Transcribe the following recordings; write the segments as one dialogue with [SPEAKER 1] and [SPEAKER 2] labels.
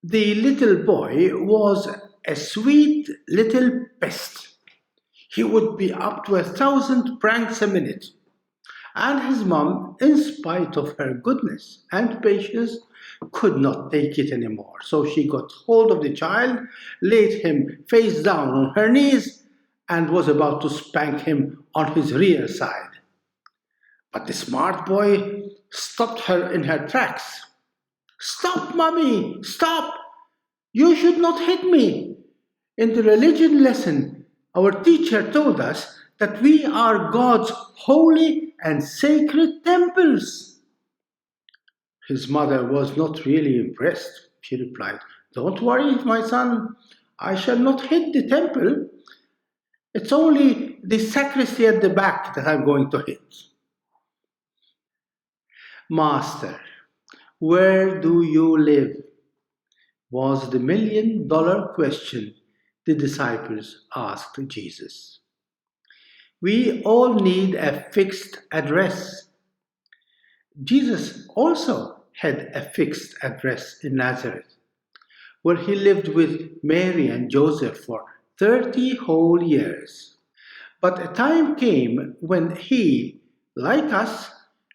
[SPEAKER 1] The little boy was a sweet little pest. He would be up to 1,000 pranks a minute. And his mom, in spite of her goodness and patience, could not take it anymore. So she got hold of the child, laid him face down on her knees, and was about to spank him on his rear side. But the smart boy stopped her in her tracks. Stop, mommy! Stop! You should not hit me! In the religion lesson, our teacher told us that we are God's holy and sacred temples. His mother was not really impressed. She replied, Don't worry, my son. I shall not hit the temple. It's only the sacristy at the back that I'm going to hit. Master, where do you live? Was the $1,000,000 question the disciples asked Jesus. We all need a fixed address. Jesus also had a fixed address in Nazareth, where he lived with Mary and Joseph for 30 whole years. But a time came when he, like us,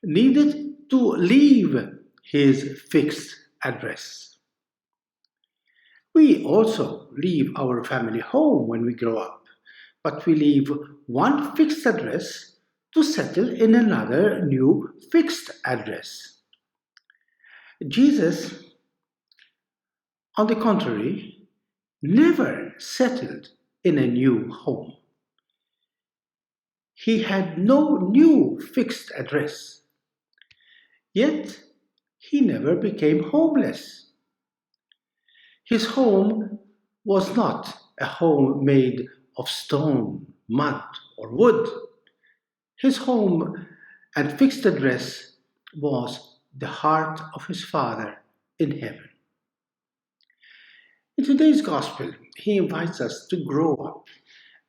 [SPEAKER 1] needed to leave his fixed address. We also leave our family home when we grow up, but we leave one fixed address to settle in another new fixed address. Jesus, on the contrary, never settled in a new home. He had no new fixed address, yet he never became homeless. His home was not a home made of stone, mud, or wood. His home and fixed address was the heart of his Father in heaven. In today's Gospel, he invites us to grow up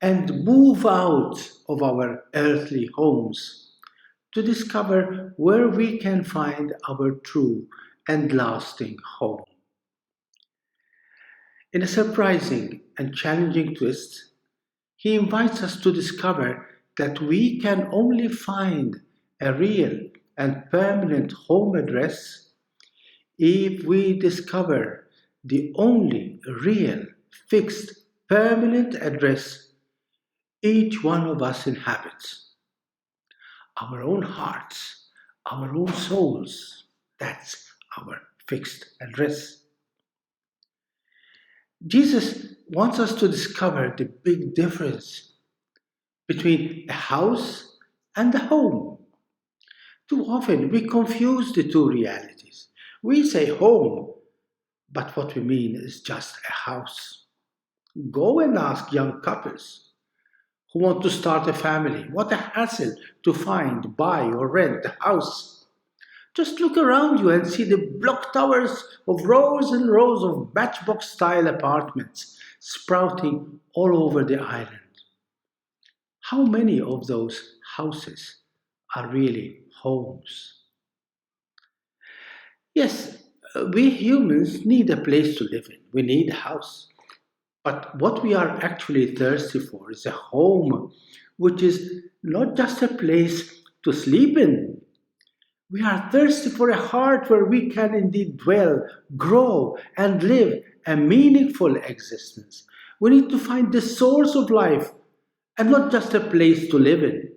[SPEAKER 1] and move out of our earthly homes to discover where we can find our true and lasting home. In a surprising and challenging twist, he invites us to discover that we can only find a real and permanent home address if we discover the only real, fixed, permanent address each one of us inhabits. Our own hearts, our own souls. That's our fixed address. Jesus wants us to discover the big difference between a house and a home. Too often we confuse the two realities. We say home, but what we mean is just a house. Go and ask young couples who want to start a family what a hassle to find, buy, or rent a house. Just look around you and see the block towers of rows and rows of matchbox style apartments sprouting all over the island. How many of those houses are really homes? Yes, we humans need a place to live in. We need a house. But what we are actually thirsty for is a home, which is not just a place to sleep in. We are thirsty for a heart where we can indeed dwell, grow, and live a meaningful existence. We need to find the source of life and not just a place to live in.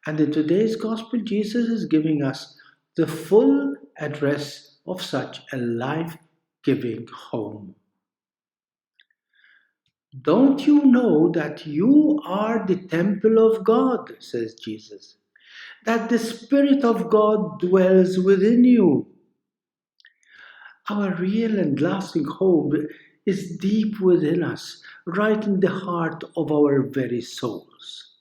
[SPEAKER 1] And in today's gospel, Jesus is giving us the full address of such a life giving home. Don't you know that you are the temple of God, says Jesus, that the Spirit of God dwells within you? Our real and lasting home is deep within us, right in the heart of our very souls.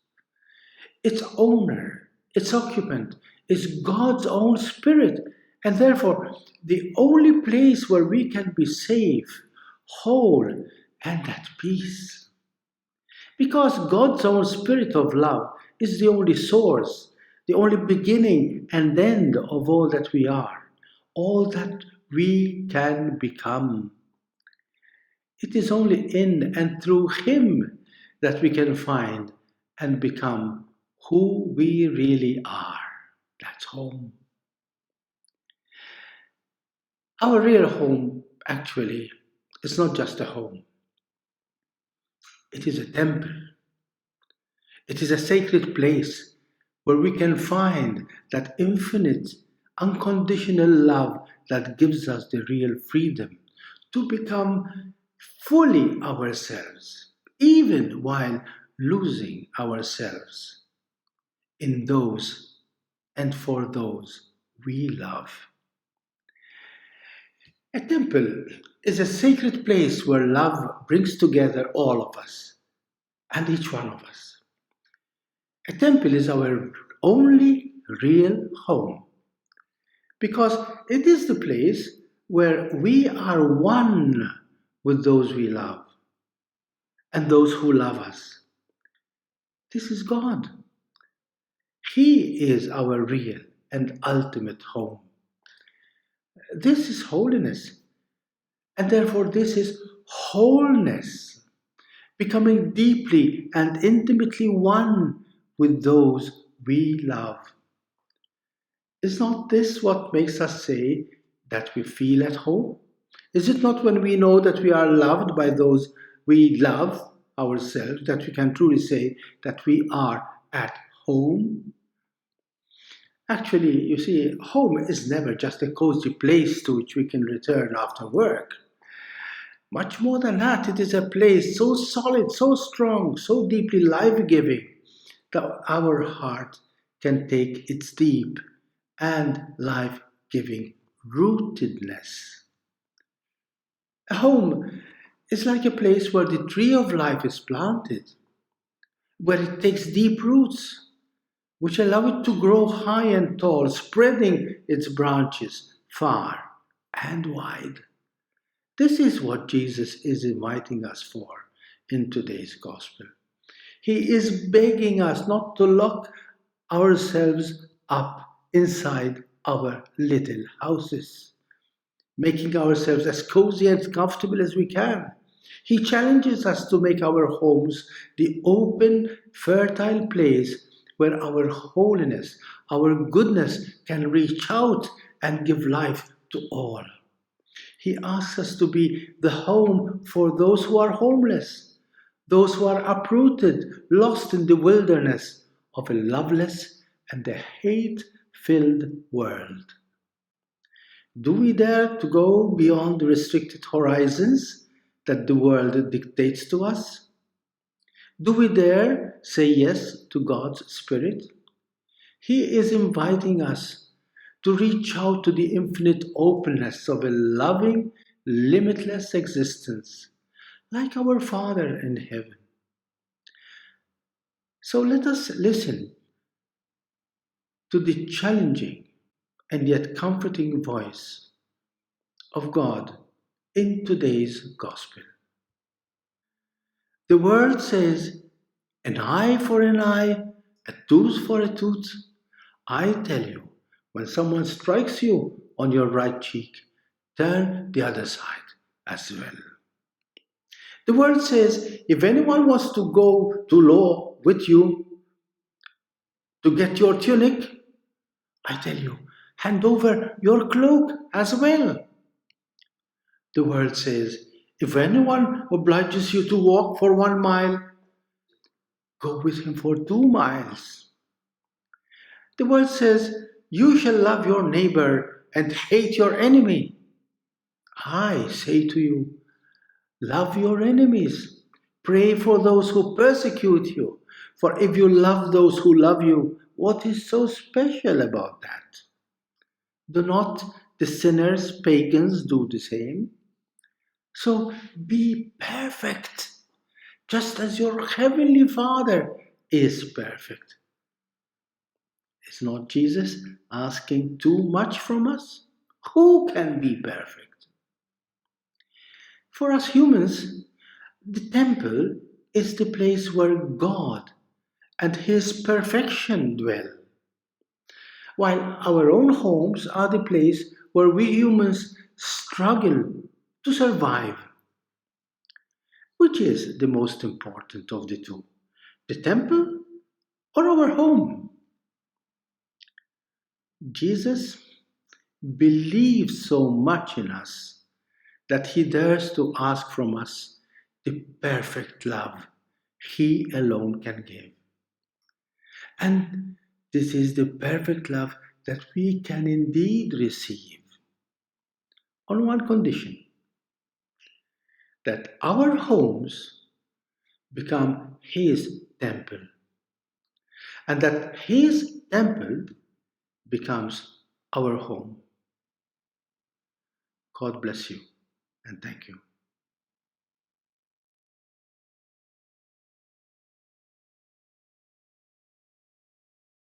[SPEAKER 1] Its owner, its occupant, is God's own Spirit, and therefore the only place where we can be safe, whole, and at peace. Because God's own Spirit of love is the only source, the only beginning and end of all that we are, all that we can become. It is only in and through Him that we can find and become who we really are. That's home. Our real home, actually, is not just a home, it is a temple. It is a sacred place where we can find that infinite, unconditional love that gives us the real freedom to become fully ourselves, even while losing ourselves in those and for those we love. A temple is a sacred place where love brings together all of us and each one of us. A temple is our only real home because it is the place where we are one with those we love and those who love us. This is God. He is our real and ultimate home. This is holiness, and therefore, this is wholeness, becoming deeply and intimately one with those we love. Is not this what makes us say that we feel at home? Is it not when we know that we are loved by those we love ourselves that we can truly say that we are at home? Actually, you see, home is never just a cozy place to which we can return after work. Much more than that, it is a place so solid, so strong, so deeply life giving that our heart can take its deep and life giving rootedness. A home is like a place where the tree of life is planted, where it takes deep roots, which allow it to grow high and tall, spreading its branches far and wide. This is what Jesus is inviting us for in today's gospel. He is begging us not to lock ourselves up inside our little houses, making ourselves as cozy and comfortable as we can. He challenges us to make our homes the open, fertile place where our holiness, our goodness can reach out and give life to all. He asks us to be the home for those who are homeless, those who are uprooted, lost in the wilderness of a loveless and a hate filled world. Do we dare to go beyond the restricted horizons that the world dictates to us? Do we dare say yes to God's Spirit? He is inviting us to reach out to the infinite openness of a loving, limitless existence, like our Father in heaven. So let us listen to the challenging and yet comforting voice of God in today's gospel. The world says, an eye for an eye, a tooth for a tooth. I tell you, when someone strikes you on your right cheek, turn the other side as well. The word says, if anyone wants to go to law with you to get your tunic, I tell you, hand over your cloak as well. The word says, if anyone obliges you to walk for 1 mile, go with him for 2 miles. The word says, you shall love your neighbor and hate your enemy. I say to you, love your enemies. Pray for those who persecute you. For if you love those who love you, what is so special about that? Do not the sinners, pagans, do the same? So be perfect, just as your heavenly Father is perfect. Is not Jesus asking too much from us? Who can be perfect? For us humans, the temple is the place where God and His perfection dwell, while our own homes are the place where we humans struggle to survive. Which is the most important of the two? The temple or our home? Jesus believes so much in us that he dares to ask from us the perfect love he alone can give. And this is the perfect love that we can indeed receive on one condition, that our homes become his temple, and that his temple becomes our home. God bless you and thank you.